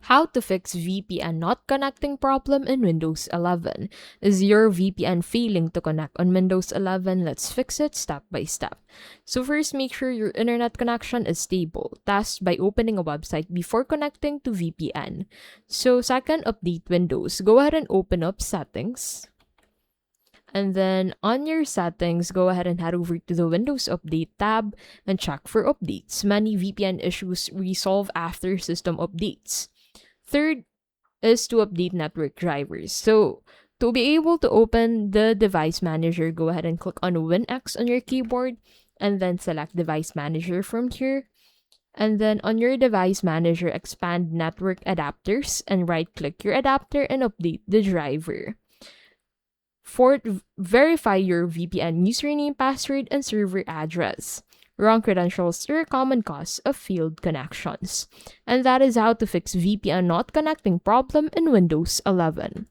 How to fix VPN not connecting problem in Windows 11. Is your VPN failing to connect on Windows 11? Let's fix it step by step. So first, make sure your internet connection is stable. Test by opening a website before connecting to VPN. So second, update Windows. Go ahead and open up Settings. And then on your settings, go ahead and head over to the Windows Update tab and check for updates. Many VPN issues resolve after system updates. Third is to update network drivers. So to be able to open the device manager, go ahead and click on WinX on your keyboard and then select device manager from here. And then on your device manager, expand network adapters and right click your adapter and update the driver. Fourth, verify your VPN username, password, and server address. Wrong credentials are a common cause of failed connections. And that is how to fix VPN not connecting problem in Windows 11.